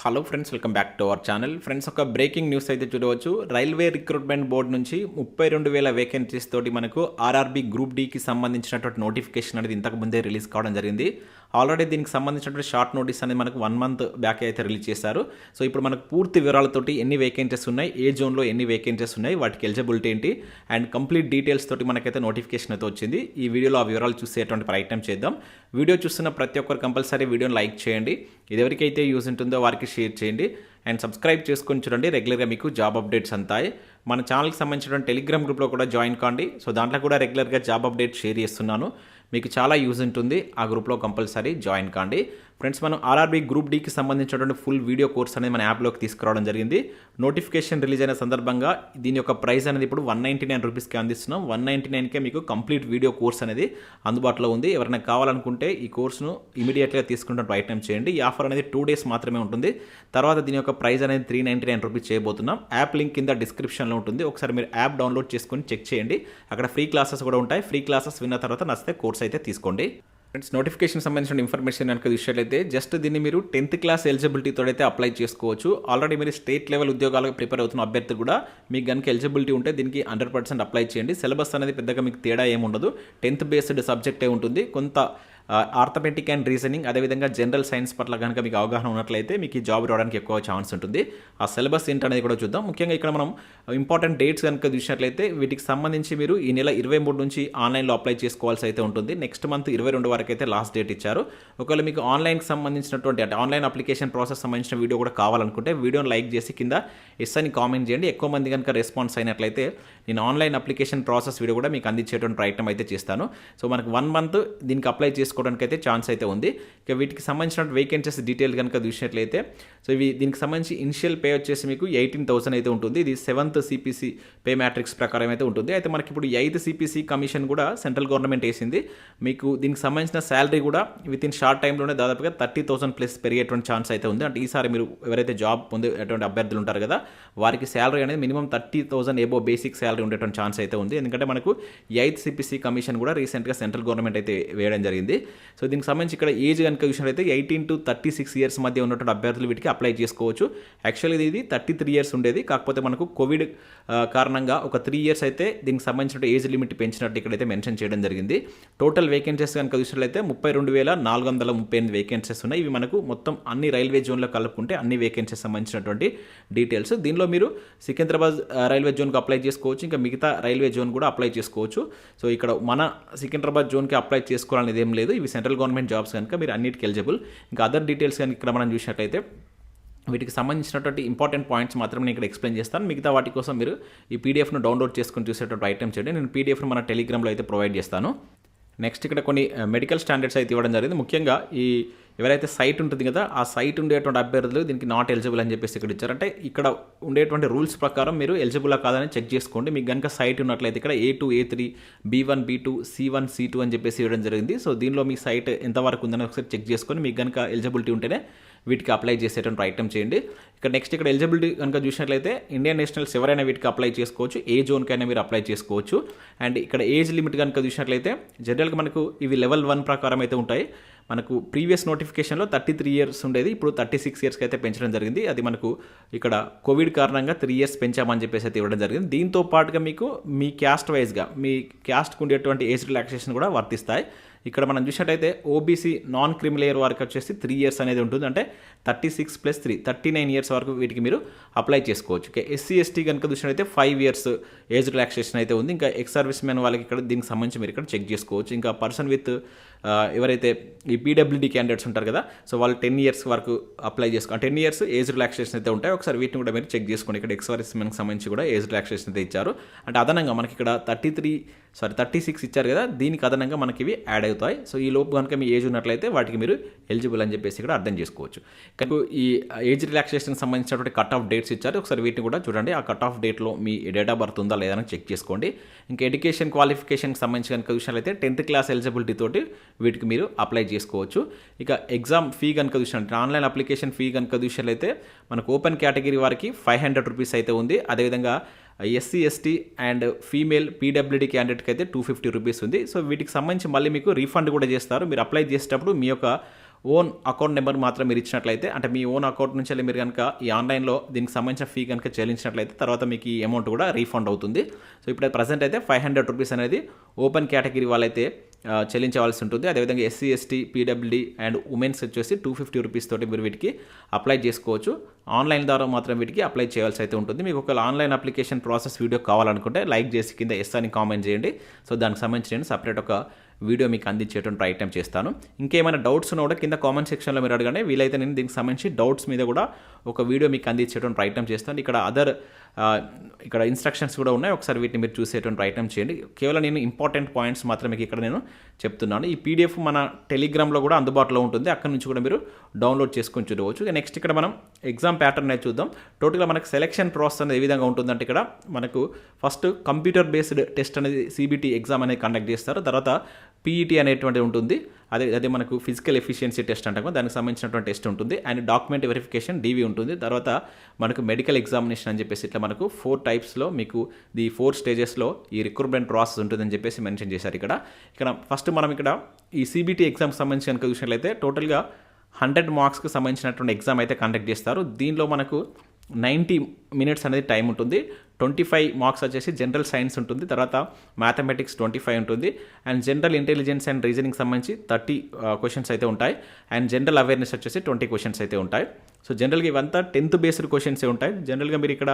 Hello friends, welcome back to our channel. Friends, ఒక breaking news అయితే చూడవచ్చు. Railway recruitment board నుంచి 32,000 vacancies తోటి మనకు ఆర్ఆర్బీ గ్రూప్ డీకి సంబంధించినటువంటి నోటిఫికేషన్ అనేది ఇంతకు ముందే రిలీజ్ కావడం జరిగింది. ఆల్రెడీ దీనికి సంబంధించినటువంటి షార్ట్ నోటీస్ అనేది మనకు 1 మంత్ బ్యాక్ అయితే రిలీజ్ చేశారు. సో ఇప్పుడు మనకు పూర్తి వివరాలతోటి ఎన్ని వేకెన్సీస్ ఉన్నాయి, ఏ జోన్లో ఎన్ని వేకెన్సీస్ ఉన్నాయి, వాటికి ఎలిజిబిలిటీ ఏంటి అండ్ కంప్లీట్ డీటెయిల్స్ తోటి మనకైతే నోటిఫికేషన్ అయితే వచ్చింది. ఈ వీడియోలో ఆ వివరాలు చూసేటువంటి ప్రయత్నం చేద్దాం. వీడియో చూస్తున్న ప్రతి ఒక్కరు కంపల్సరీ వీడియోని లైక్ చేయండి. ఇది ఎవరికైతే యూజ్ ఉంటుందో వారికి షేర్ చేయండి అండ్ సబ్స్క్రైబ్ చేసుకొని చూడండి. రెగ్యులర్గా మీకు జాబ్ అప్డేట్స్ అంతాయి. మన ఛానల్కి సంబంధించిన టెలిగ్రామ్ గ్రూప్లో కూడా జాయిన్ కాండి. సో దాంట్లో కూడా రెగ్యులర్గా జాబ్ అప్డేట్ షేర్ చేస్తున్నాను. మీకు చాలా యూజ్ ఉంటుంది. ఆ గ్రూప్లో కంపల్సరీ జాయిన్ కాండి. ఫ్రెండ్స్, మనం ఆర్ఆర్బీ గ్రూప్ డీకి సంబంధించినటువంటి ఫుల్ వీడియో కోర్స్ అనేది మన యాప్లోకి తీసుకురావడం జరిగింది. నోటిఫికేషన్ రిలీజ్ అయిన సందర్భంగా దీని యొక్క ప్రైస్ అనేది ఇప్పుడు 199 రూపీస్కి అందిస్తున్నాం. 199కే మీకు కంప్లీట్ వీడియో కోర్స్ అనేది అందుబాటులో ఉంది. ఎవరైనా కావాలనుకుంటే ఈ కోర్సును ఇమీడియట్గా తీసుకుంటే ప్రయత్నం చేయండి. ఈ ఆఫర్ అనేది 2 డేస్ మాత్రమే ఉంటుంది. తర్వాత దీని యొక్క ప్రైస్ అనేది 399 రూపీస్ చేయబోతున్నాం. యాప్ లింక్ కింద డిస్క్రిప్షన్లో ఉంటుంది. ఒకసారి మీరు యాప్ డౌన్లోడ్ చేసుకొని చెక్ చేయండి. అక్కడ ఫ్రీ క్లాసెస్ కూడా ఉంటాయి. ఫ్రీ క్లాసెస్ విన్న తర్వాత నచ్చితే కోర్స్ అయితే తీసుకోండి. ఫ్రెండ్స్, నోటిఫికేషన్ సంబంధించిన ఇన్ఫర్మేషన్ కనుక చూసినట్లయితే జస్ట్ దీన్ని మీరు 10th క్లాస్ ఎలిజిబిలిటీతో అయితే అప్లై చేసుకోవచ్చు. ఆల్రెడీ మీరు స్టేట్ లెవెల్ ఉద్యోగాలకు ప్రిపేర్ అవుతున్న అభ్యర్థులు కూడా మీకు కనుక ఎలిజిబిలిటీ ఉంటే దీనికి 100% అప్లై చేయండి. సిలబస్ అనేది పెద్దగా మీకు తేడా ఏముండదు. 10th బేస్డ్ సబ్జెక్టే ఉంటుంది. కొంత ఆర్థమెటిక్ అండ్ రీజనింగ్, అదేవిధంగా జనరల్ సైన్స్ పట్ల కనుక మీకు అవగాహన ఉన్నట్లయితే మీకు ఈ జాబ్ రావడానికి ఎక్కువ ఛాన్స్ ఉంటుంది. ఆ సిలబస్ ఏంటనేది కూడా చూద్దాం. ముఖ్యంగా ఇక్కడ మనం ఇంపార్టెంట్ డేట్స్ కనుక చూసినట్లయితే వీటికి సంబంధించి మీరు ఈ నెల 23 నుంచి ఆన్లైన్లో అప్లై చేసుకోవాల్సి అయితే ఉంటుంది. నెక్స్ట్ మంత్ 22 వరకు అయితే లాస్ట్ డేట్ ఇచ్చారు. ఒకవేళ మీకు ఆన్లైన్కి సంబంధించినటువంటి అంటే ఆన్లైన్ అప్లికేషన్ ప్రాసెస్ సంబంధించిన వీడియో కూడా కావాలనుకుంటే వీడియోని లైక్ చేసి కింద ఎస్ అని కామెంట్ చేయండి. ఎక్కువ మంది కనుక రెస్పాన్స్ అయినట్లయితే నేను ఆన్లైన్ అప్లికేషన్ ప్రాసెస్ వీడియో కూడా మీకు అందించేటువంటి ప్రయత్నం అయితే చేస్తాను. సో మనకు 1 మంత్ దీనికి అప్లై చేసుకోవడానికి అయితే ఛాన్స్ అయితే ఉంది. ఇక వీటికి సంబంధించిన వేకెన్సీస్ డీటెయిల్ కనుక చూసినట్లయితే సో దీనికి సంబంధించి ఇనిషియల్ పే వచ్చేసి మీకు 18,000 అయితే ఉంటుంది. ఇది 7th CPC పే మ్యాట్రిక్స్ ప్రకారం అయితే ఉంటుంది. అయితే మనకి ఇప్పుడు 8th CPC కమిషన్ కూడా సెంట్రల్ గవర్నమెంట్ వేసింది. మీకు దీనికి సంబంధించిన శాలరీ కూడా విత్ ఇన్ షార్ట్ టైంలోనే దాదాపుగా 30,000 ప్లస్ పెరిగేటువంటి ఛాన్స్ అయితే ఉంది. అంటే ఈసారి మీరు ఎవరైతే జాబ్ పొందేటువంటి అభ్యర్థులు ఉంటారు కదా వారికి శాలరీ అనేది మినిమం 30,000 ఎబో బేసిక్ శాలరీ ఉండేటువంటి ఛాన్స్ అయితే ఉంది. ఎందుకంటే మనకు 8th CPC కమిషన్ కూడా రీసెంట్గా సెంట్రల్ గవర్నమెంట్ అయితే వేయడం జరిగింది. సో దీనికి సంబంధించి ఇక్కడ ఏజ్ కనుక చూసినట్లయితే 18 to 36 ఇయర్స్ మధ్య ఉన్నటువంటి అభ్యర్థులు వీటికి అప్లై చేసుకోవచ్చు. యాక్చువల్లీ ఇది 33 ఇయర్స్ ఉండేది. కాకపోతే మనకు కోవిడ్ కారణంగా ఒక 3 ఇయర్స్ అయితే దీనికి సంబంధించిన ఏజ్ లిమిట్ పెంచినట్టు ఇక్కడైతే మెన్షన్ చేయడం జరిగింది. టోటల్ వేకెన్సీస్ కనుక చూసినట్లయితే 32,438 వేకెన్సీస్ ఉన్నాయి. ఇవి మనకు మొత్తం అన్ని రైల్వే జోన్లో కలుపుకుంటే అన్ని వేకెన్సీస్ సంబంధించినటువంటి డీటెయిల్స్. దీనిలో మీరు సికింద్రాబాద్ రైల్వే జోన్కి అప్లై చేసుకోవచ్చు. ఇంకా మిగతా రైల్వే జోన్ కూడా అప్లై చేసుకోవచ్చు. సో ఇక్కడ మన సికింద్రాబాద్ జోన్కి అప్లై చేసుకోవాలనేది ఏం లేదు. ఇవి సెంట్రల్ గవర్నమెంట్ జాబ్స్ కనుక మీరు అన్నిటికీ ఎలిజిబుల్. ఇంకా అదర్ డీటెయిల్స్ కనుక ఇక్కడ మనం చూసినట్లయితే వీటికి సంబంధించినటువంటి ఇంపార్టెంట్ పాయింట్స్ మాత్రం నేను ఇక్కడ ఎక్స్ప్లెయిన్ చేస్తాను. మిగతా వాటి కోసం మీరు ఈ పీడిఎఫ్ను డౌన్లోడ్ చేసుకుని చూసేటువంటి ఐటమ్స్ చేయండి. నేను పీడిఎఫ్ను మన టెలిగ్రామ్లో అయితే ప్రొవైడ్ చేస్తాను. నెక్స్ట్ ఇక్కడ కొన్ని మెడికల్ స్టాండర్డ్స్ అయితే ఇవ్వడం జరిగింది. ముఖ్యంగా ఈ ఎవరైతే సైట్ ఉంటుంది కదా ఆ సైట్ ఉండేటువంటి అభ్యర్థులు దీనికి నాట్ ఎలిజిబుల్ అని చెప్పేసి ఇక్కడ ఇచ్చారు. అంటే ఇక్కడ ఉండేటువంటి రూల్స్ ప్రకారం మీరు ఎలిజిబులా కాదని చెక్ చేసుకోండి. మీకు కనుక సైట్ ఉన్నట్లయితే ఇక్కడ A2, A3, B1, B2, C1, C2 అని చెప్పేసి ఇవ్వడం జరిగింది. సో దీనిలో మీ సైట్ ఎంతవరకు ఉందని ఒకసారి చెక్ చేసుకొని మీకు కనుక ఎలిజిబిలిటీ ఉంటేనే వీటికి అప్లై చేసేటువంటి ప్రయత్నం చేయండి. ఇక్కడ నెక్స్ట్ ఇక్కడ ఎలిజిబిలిటీ కనుక చూసినట్లయితే ఇండియన్ నేషనల్స్ ఎవరైనా వీటికి అప్లై చేసుకోవచ్చు. ఏ జోన్కైనా మీరు అప్లై చేసుకోవచ్చు. అండ్ ఇక్కడ ఏజ్ లిమిట్ కనుక చూసినట్లయితే జనరల్గా మనకు ఇవి లెవెల్ 1 ప్రకారం అయితే ఉంటాయి. మనకు ప్రీవియస్ నోటిఫికేషన్లో 33 ఇయర్స్ ఉండేది. ఇప్పుడు 36 ఇయర్స్కి అయితే పెంచడం జరిగింది. అది మనకు ఇక్కడ కోవిడ్ కారణంగా 3 ఇయర్స్ పెంచామని చెప్పేసి అయితే ఇవ్వడం జరిగింది. దీంతో పాటుగా మీకు మీ క్యాస్ట్ వైజ్గా మీ క్యాస్ట్కి ఉండేటువంటి ఏజ్ రిలాక్సేషన్ కూడా వర్తిస్తాయి. ఇక్కడ మనం చూసినట్టయితే ఓబీసీ నాన్ క్రిమిలేయర్ వారికి వచ్చేసి 3 ఇయర్స్ అనేది ఉంటుంది. అంటే 36 + 3 39 ఇయర్స్ వరకు వీటికి మీరు అప్లై చేసుకోవచ్చు. ఓకే, SC, ST కనుక చూసినట్టయితే 5 ఇయర్స్ ఏజ్ రిలాక్సేషన్ అయితే ఉంది. ఇంకా ఎక్స్ సర్వీస్ మెన్ వాళ్ళకి ఇక్కడ దీనికి సంబంధించి మీరు ఇక్కడ చెక్ చేసుకోవచ్చు. ఇంకా పర్సన్ విత్ ఎవరైతే ఈ PWD క్యాండిడేట్స్ ఉంటారు కదా సో వాళ్ళు 10 ఇయర్స్ వరకు అప్లై చేసుకో 10 ఇయర్స్ ఏజ్ రిలాక్సేషన్ అయితే ఉంటాయి. ఒకసారి వీటిని కూడా మీరు చెక్ చేసుకోండి. ఇక్కడ ఎక్స్ సర్వీస్ మెన్కి సంబంధించి కూడా ఏజ్ రిలాక్సేషన్ అయితే ఇచ్చారు. అంటే అదనంగా మనకి ఇక్కడ 36 ఇచ్చారు కదా దీనికి అదనంగా మనకి ఇవి యాడ్ అవుతాయి. సో ఈ లోపు కనుక మీ ఏజ్ ఉన్నట్లయితే వాటికి మీరు ఎలిజిబుల్ అని చెప్పేసి ఇక్కడ అర్థం చేసుకోవచ్చు. కానీ ఈ ఏజ్ రిలాక్సేషన్కి సంబంధించినటువంటి కట్ ఆఫ్ డేట్స్ ఇచ్చారు. ఒకసారి వీటిని కూడా చూడండి. ఆ కట్ ఆఫ్ డేట్లో మీ డేట్ ఆఫ్ బర్త్ ఉందా లేదా అని చెక్ చేసుకోండి. ఇంకా ఎడ్యుకేషన్ క్వాలిఫికేషన్కి సంబంధించి కనుక చూసినట్లయితే 10th క్లాస్ ఎలిజిబిలిటీ తోటి వీటికి మీరు అప్లై చేసుకోవచ్చు. ఇక ఎగ్జామ్ ఫీ కనుక చూసినట్లయితే ఆన్లైన్ అప్లికేషన్ ఫీ కనుక చూసినట్లయితే మనకు ఓపెన్ కేటగిరీ వారికి 500 రూపీస్ అయితే ఉంది. అదేవిధంగా SC, ST and female PWD క్యాండిడేట్కి అయితే 250 రూపీస్ ఉంది. సో వీటికి సంబంధించి మళ్ళీ మీకు రీఫండ్ కూడా చేస్తారు. మీరు అప్లై చేసేటప్పుడు మీ యొక్క ఓన్ అకౌంట్ నెంబర్ మాత్రం మీరు ఇచ్చినట్లయితే, అంటే మీ ఓన్ అకౌంట్ నుంచి వెళ్ళి మీరు కనుక ఈ ఆన్లైన్లో దీనికి సంబంధించిన ఫీ కనుక చెల్లించినట్లయితే తర్వాత మీకు ఈ అమౌంట్ కూడా రీఫండ్ అవుతుంది. సో ఇప్పుడు ప్రజెంట్ అయితే 500 రూపీస్ అనేది ఓపెన్ కేటగిరీ వాళ్ళైతే చెల్లించవలసి ఉంటుంది. అదేవిధంగా SC, ST, PWD and women's వచ్చేసి 250 రూపీస్ తోటి మీరు వీటికి అప్లై చేసుకోవచ్చు. ఆన్లైన్ ద్వారా మాత్రం వీటికి అప్లై చేయాల్సి అయితే ఉంటుంది. మీకు ఒక ఆన్లైన్ అప్లికేషన్ ప్రాసెస్ వీడియో కావాలనుకుంటే లైక్ చేసి కింద ఎస్ అని కామెంట్ చేయండి. సో దానికి సంబంధించి నేను సపరేట్ ఒక వీడియో మీకు అందించేటువంటి ప్రయత్నం చేస్తాను. ఇంకేమైనా డౌట్స్ ఉన్నా కూడా కింద కామెంట్ సెక్షన్లో మీరు అడగండి. వీలైతే నేను దీనికి సంబంధించి డౌట్స్ మీద కూడా ఒక వీడియో మీకు అందించేటువంటి ప్రయత్నం చేస్తాను. ఇక్కడ ఇన్స్ట్రక్షన్స్ కూడా ఉన్నాయి, ఒకసారి వీటిని మీరు చూసేటువంటి ప్రయత్నం చేయండి. కేవలం నేను ఇంపార్టెంట్ పాయింట్స్ మాత్రమే ఇక్కడ నేను చెప్తున్నాను. ఈ పీడిఎఫ్ మన టెలిగ్రామ్లో కూడా అందుబాటులో ఉంటుంది, అక్కడ నుంచి కూడా మీరు డౌన్లోడ్ చేసుకొని చూడవచ్చు. ఇక నెక్స్ట్ ఇక్కడ మనం ఎగ్జామ్ ప్యాటర్న్ అయితే చూద్దాం. టోటల్గా మనకు సెలెక్షన్ ప్రాసెస్ అనేది ఏ విధంగా ఉంటుందంటే ఇక్కడ మనకు ఫస్ట్ కంప్యూటర్ బేస్డ్ టెస్ట్ అనేది సిబిటి ఎగ్జామ్ అనేది కండక్ట్ చేస్తారు. తర్వాత పీఈటీ అనేటువంటిది ఉంటుంది. అదే మనకు ఫిజికల్ ఎఫిషియన్సీ టెస్ట్ అంటాము, దానికి సంబంధించినటువంటి టెస్ట్ ఉంటుంది. అండ్ డాక్యుమెంట్ వెరిఫికేషన్ డీవీ ఉంటుంది. తర్వాత మనకు మెడికల్ ఎగ్జామినేషన్ అని చెప్పేసి ఇట్లా మనకు 4 టైప్స్లో మీకు 4 స్టేజెస్లో ఈ రిక్రూట్మెంట్ ప్రాసెస్ ఉంటుందని చెప్పేసి మెన్షన్ చేశారు. ఇక్కడ ఫస్ట్ మనం ఇక్కడ ఈ సిబిటి ఎగ్జామ్కి సంబంధించి కనుక చూసినట్లయితే టోటల్గా 100 మార్క్స్కి సంబంధించినటువంటి ఎగ్జామ్ అయితే కండక్ట్ చేస్తారు. దీనిలో మనకు 90 మినిట్స్ అనేది టైం ఉంటుంది. 25 మార్క్స్ వచ్చేసి జనరల్ సైన్స్ ఉంటుంది. తర్వాత మ్యాథమెటిక్స్ 25 ఉంటుంది. And general intelligence and reasoning సంబంధించి 30 క్వశ్చన్స్ అయితే ఉంటాయి. అండ్ జనరల్ అవేర్నెస్ వచ్చేసి 20 క్వశ్చన్స్ అయితే ఉంటాయి. సో జనరల్గా ఇవంతా 10th బేస్డ్ క్వశ్చన్సే ఉంటాయి. జనరల్గా మీరు ఇక్కడ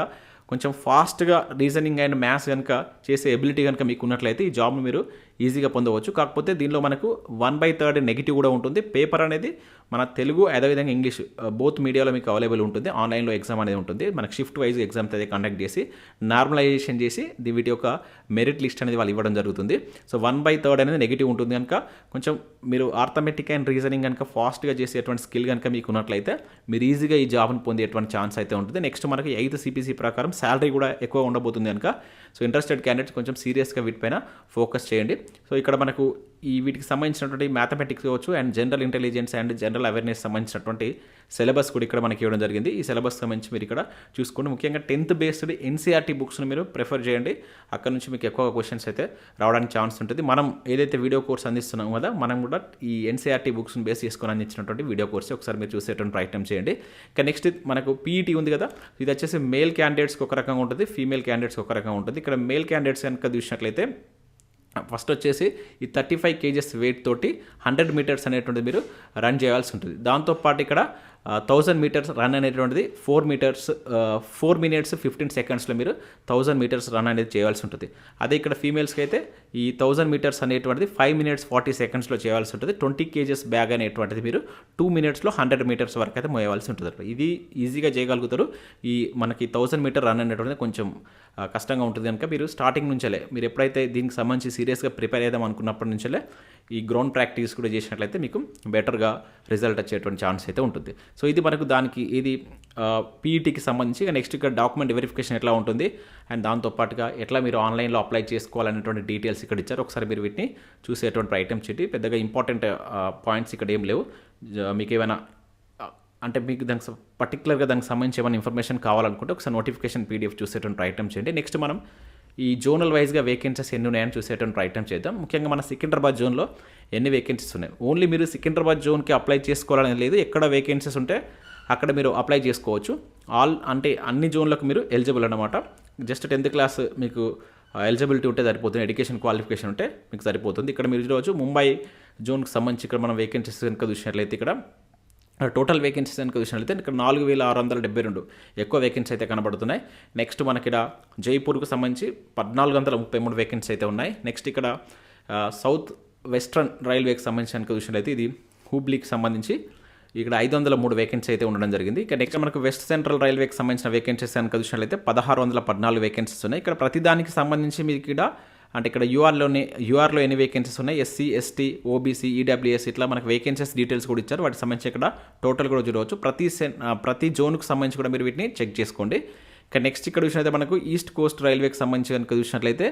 కొంచెం ఫాస్ట్గా రీజనింగ్ అండ్ మ్యాథ్స్ కనుక చేసే ఎబిలిటీ కనుక మీకు ఉన్నట్లయితే ఈ జాబ్ను మీరు ఈజీగా పొందవచ్చు. కాకపోతే దీనిలో మనకు 1/3 నెగిటివ్ కూడా ఉంటుంది. పేపర్ అనేది మన తెలుగు అదేవిధంగా ఇంగ్లీష్ బోత్ మీడియాలో మీకు అవైలబుల్ ఉంటుంది. ఆన్లైన్లో ఎగ్జామ్ అనేది ఉంటుంది. మనకు షిఫ్ట్ వైజ్ ఎగ్జామ్ అయితే కండక్ట్ చేసి నార్మలైజేషన్ చేసి వీటి యొక్క మెరిట్ లిస్ట్ అనేది వాళ్ళు ఇవ్వడం జరుగుతుంది. సో 1/3 అనేది నెగిటివ్ ఉంటుంది కనుక కొంచెం మీరు ఆర్థమెటిక్ అండ్ రీజనింగ్ కనుక ఫాస్ట్గా చేసేటువంటి స్కిల్ కనుక మీకు ఉన్నట్లయితే మీరు ఈజీగా ఈ జాబ్ను పొందేటువంటి ఛాన్స్ అయితే ఉంటుంది. నెక్స్ట్ మనకి 8th CPC ప్రకారం శాలరీ కూడా ఎక్కువ ఉండబోతుంది కనుక సో ఇంట్రెస్టెడ్ క్యాండిడేట్స్ కొంచెం సీరియస్గా వీటిపైన ఫోకస్ చేయండి. సో ఇక్కడ మనకు వీటికి సంబంధించినటువంటి మ్యాథమెటిక్స్ కావచ్చు and general intelligence and general awareness సంబంధించినటువంటి సిలబస్ కూడా ఇక్కడ మనకి ఇవ్వడం జరిగింది. ఈ సిలబస్ సంబంధించి మీరు ఇక్కడ చూసుకోండి. ముఖ్యంగా 10th బేస్డ్ NCERT బుక్స్ని మీరు ప్రిఫర్ చేయండి. అక్కడ నుంచి మీకు ఎక్కువ క్వశ్చన్స్ అయితే రావడానికి ఛాన్స్ ఉంటుంది. మనం ఏదైతే వీడియో కోర్స్ అందిస్తున్నాం కదా, మనం కూడా ఈ NCERT బుక్స్ని బేస్ చేసుకొని అందించినటువంటి వీడియో కోర్స్ ఒకసారి మీరు చూసేటువంటి ప్రయత్నం చేయండి. ఇక నెక్స్ట్ మనకు పీఈటీ ఉంది కదా, ఇది వచ్చేసి మేల్ క్యాండిడేట్స్కి ఒక రకంగా ఉంటుంది, ఫీమేల్ క్యాండిడేట్స్కి ఒక రకంగా ఉంటుంది. ఇక్కడ మేల్ క్యాండిడేట్స్ కనుక చూసినట్లయితే ఫస్ట్ వచ్చేసి ఈ 35 kgs వెయిట్ తోటి 100 మీటర్స్ అనేటువంటిది మీరు రన్ చేయాల్సి ఉంటుంది. దాంతోపాటు ఇక్కడ 1000 మీటర్స్ రన్ అనేటువంటిది 4 minutes 15 secondsలో మీరు 1000 మీటర్స్ రన్ అనేది చేయాల్సి ఉంటుంది. అదే ఇక్కడ ఫీమేల్స్కి అయితే ఈ 1000 మీటర్స్ అనేటువంటిది 5 minutes 40 secondsలో చేయాల్సి ఉంటుంది. 20 kgs బ్యాగ్ అనేటువంటిది మీరు 2 minutesలో 100 మీటర్స్ వరకు అయితే మోయవలసి ఉంటుంది. ఇది ఈజీగా చేయగలుగుతారు. ఈ మనకి 1000 మీటర్ రన్ అనేటువంటిది కొంచెం కష్టంగా ఉంటుంది కనుక మీరు స్టార్టింగ్ నుంచే మీరు ఎప్పుడైతే దీనికి సంబంధించి సీరియస్గా ప్రిపేర్ అయ్యాం అనుకున్నప్పటి నుంచే ఈ గ్రౌండ్ ప్రాక్టీస్ కూడా చేసినట్లయితే మీకు బెటర్గా రిజల్ట్ వచ్చేటువంటి ఛాన్స్ అయితే ఉంటుంది. సో ఇది మనకు దానికి ఇది పీఈటీకి సంబంధించి. నెక్స్ట్ ఇక్కడ డాక్యుమెంట్ వెరిఫికేషన్ ఎట్లా ఉంటుంది అండ్ దాంతోపాటుగా ఎట్లా మీరు ఆన్లైన్లో అప్లై చేసుకోవాలనేటువంటి డీటెయిల్స్ ఇక్కడ ఇచ్చారు. ఒకసారి మీరు వీటిని చూసేటువంటి ప్రయత్నం చేయండి. పెద్దగా ఇంపార్టెంట్ పాయింట్స్ ఇక్కడ ఏం లేవు. మీకు ఏమైనా అంటే మీకు దానికి పర్టికులర్గా దానికి సంబంధించి ఏమైనా ఇన్ఫర్మేషన్ కావాలనుకుంటే ఒకసారి నోటిఫికేషన్ PDF చూసేటువంటి ప్రయత్నం చేయండి. నెక్స్ట్ మనం ఈ జోనల్ వైజ్గా వేకెన్సీస్ ఎన్ని ఉన్నాయని చూసేటువంటి ప్రయత్నం చేద్దాం. ముఖ్యంగా మన సికింద్రాబాద్ జోన్లో ఎన్ని వేకెన్సీస్ ఉన్నాయి. ఓన్లీ మీరు సికింద్రాబాద్ జోన్కి అప్లై చేసుకోవాలని లేదు, ఎక్కడ వేకెన్సీస్ ఉంటే అక్కడ మీరు అప్లై చేసుకోవచ్చు. అంటే అన్ని జోన్లకు మీరు ఎలిజిబుల్ అన్నమాట. జస్ట్ 10th క్లాస్ మీకు ఎలిజిబిలిటీ ఉంటే సరిపోతుంది, ఎడ్యుకేషన్ క్వాలిఫికేషన్ ఉంటే మీకు సరిపోతుంది. ఇక్కడ మీరు చూడవచ్చు ముంబై జోన్కి సంబంధించి ఇక్కడ మనం వేకెన్సీస్ కనుక చూసినట్లయితే ఇక్కడ టోటల్ వేకెన్సీస్ కనుక చూసినట్లయితే ఇక్కడ 4672 ఎక్కువ వేకెన్సీ అయితే కనబడుతున్నాయి. నెక్స్ట్ మనకి ఇక్కడ జైపూర్కు సంబంధించి 1433 వేకెన్సీ అయితే ఉన్నాయి. నెక్స్ట్ ఇక్కడ సౌత్ వెస్ట్రన్ రైల్వేకి సంబంధించి కనుక చూసినట్లయితే ఇది హూబ్లీకి సంబంధించి ఇక్కడ 503 వేకెన్సీ అయితే ఉండడం జరిగింది. ఇక నెక్స్ట్ మనకు వెస్ట్ సెంట్రల్ రైల్వేకి సంబంధించిన వేకెన్సీస్ కనుక చూసినట్లయితే 1614 వేకెన్సీస్ ఉన్నాయి. ఇక్కడ ప్రతిదానికి సంబంధించి మీకు ఇక్కడ అంటే ఇక్కడ యూఆర్లో ఎన్ని వేకెన్సీస్ ఉన్నాయి, SC, ST, OBC, EWS ఇట్లా మనకు వేకెన్సీస్ డీటెయిల్స్ కూడా ఇచ్చారు. వాటికి సంబంధించి ఇక్కడ టోటల్ కూడా చూడవచ్చు. ప్రతి జోన్కు సంబంధించి కూడా మీరు వీటిని చెక్ చేసుకోండి. ఇక నెక్స్ట్ ఇక్కడ చూసినట్లయితే మనకు ఈస్ట్ కోస్ట్ రైల్వేకి సంబంధించి కనుక చూసినట్లయితే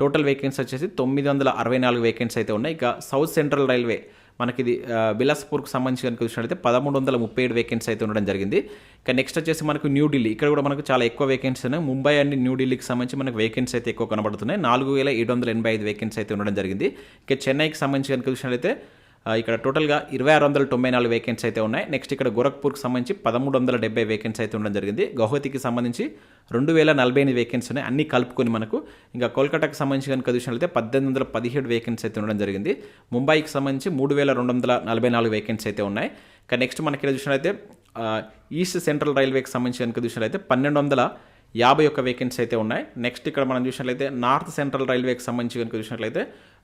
టోటల్ వేకెన్సీ వచ్చేసి 964 వేకెన్సీ అయితే ఉన్నాయి. ఇక సౌత్ సెంట్రల్ రైల్వే మనకి ఇది బిలాస్పూర్కి సంబంధించి కనుక చూసినట్లయితే 1137 వేకెన్సీ అయితే ఉండడం జరిగింది. ఇక నెక్స్ట్ వచ్చేసి మనకు న్యూఢిల్లీ, ఇక్కడ కూడా మనకు చాలా ఎక్కువ వేకెన్సీ ఉన్నాయి. ముంబై అండ్ న్యూఢిల్లీకి సంబంధించి మనకు వేకెన్సీ అయితే ఎక్కువ కనబడుతున్నాయి. 4785 వేకెన్సీ అయితే ఉండడం జరిగింది. ఇక చెన్నైకి సంబంధించి కనుక చూసినట్లయితే ఇక్కడ టోటల్గా 2694 వేకెన్సీ అయితే ఉన్నాయి. నెక్స్ట్ ఇక్కడ గోరఖ్పూర్కి సంబంధించి 1370 వేకెన్సీ అయితే ఉండడం జరిగింది. గౌహతికి సంబంధించి 2048 వేకెన్సీ ఉన్నాయి, అన్ని కలుపుకొని మనకు. ఇంకా కోల్కతాకి సంబంధించి కనుక చూసినట్లయితే 1817 వేకెన్సీ అయితే ఉండడం జరిగింది. ముంబైకి సంబంధించి 3244 వేకెన్సీ అయితే ఉన్నాయి. ఇంకా నెక్స్ట్ మనకి ఇక్కడ చూసినట్లయితే ఈస్ట్ సెంట్రల్ రైల్వేకి సంబంధించి కనుక చూసినట్లయితే 1251 వేకెన్సీ అయితే ఉన్నాయి. నెక్స్ట్ ఇక్కడ మనం చూసినట్లయితే నార్త్ సెంట్రల్ రైల్వేకి సంబంధించి కనుక చూసినట్లయితే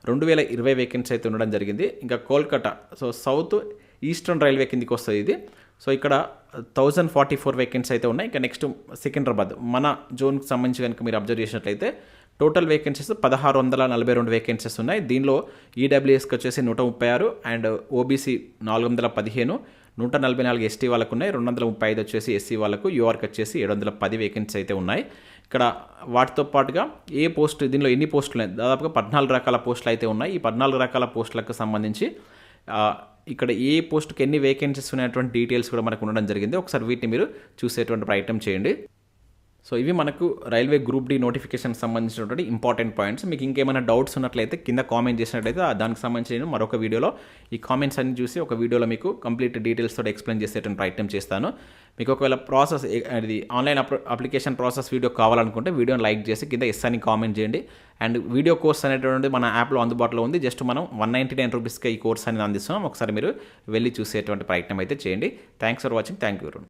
2020 వేకెన్సీ అయితే ఉండడం జరిగింది. ఇంకా కోల్కతా సౌత్ ఈస్టర్న్ రైల్వే కిందికి వస్తుంది ఇది. ఇక్కడ 1044 వేకెన్సీ అయితే ఉన్నాయి. ఇంకా నెక్స్ట్ సికింద్రాబాద్ మన జోన్కి సంబంధించి కనుక మీరు అబ్జర్వ్ చేసినట్లయితే టోటల్ వేకెన్సీస్ 1642 వేకెన్సీస్ ఉన్నాయి. దీనిలో ఈడబ్ల్యూఎస్కి వచ్చేసి 136 అండ్ ఓబీసీ 415, 144 ఎస్టీ వాళ్ళకు ఉన్నాయి, 235 వచ్చేసి ఎస్సీ వాళ్ళకు, యూఆర్కి వచ్చేసి 710 వేకెన్సీ అయితే ఉన్నాయి. ఇక్కడ వాటితో పాటుగా ఏ పోస్ట్ దీనిలో ఎన్ని పోస్టులు ఉన్నాయి, దాదాపుగా 14 రకాల పోస్టులు అయితే ఉన్నాయి. ఈ 14 రకాల పోస్టులకు సంబంధించి ఇక్కడ ఏ పోస్ట్కి ఎన్ని వేకెన్సీస్ ఉన్నటువంటి డీటెయిల్స్ కూడా మనకు ఉండడం జరిగింది. ఒకసారి వీటిని మీరు చూసేటువంటి ప్రయత్నం చేయండి. ఇవి మనకు రైల్వే గ్రూప్ డి నోటిఫికేషన్ సంబంధించినటువంటి ఇంపార్టెంట్ పాయింట్స్. మీకు ఇంకేమైనా డౌట్స్ ఉన్నట్లయితే కింద కామెంట్ చేసినట్లయితే దానికి సంబంధించి నేను మరొక వీడియోలో ఈ కామెంట్స్ అన్ని చూసి ఒక వీడియోలో మీకు కంప్లీట్ డీటెయిల్స్ తోటి ఎక్స్ప్లెయిన్ చేసేటువంటి ప్రయత్నం చేస్తాను. మీకు ఒకవేళ ప్రాసెస్ అది ఆన్లైన్ అప్లికేషన్ ప్రాసెస్ వీడియో కావాలనుకుంటే వీడియోని లైక్ చేసి కింద ఎస్ అని కామెంట్ చేయండి. అండ్ వీడియో కోర్స్ అనేటువంటి మన యాప్లో అందుబాటులో ఉంది. జస్ట్ మనం 199 రూపీస్కి ఈ కోర్స్ అనేది అందిస్తున్నాం. ఒకసారి మీరు వెళ్ళి చూసేటువంటి ప్రయత్నం అయితే చేయండి. Thanks for watching. Thank you.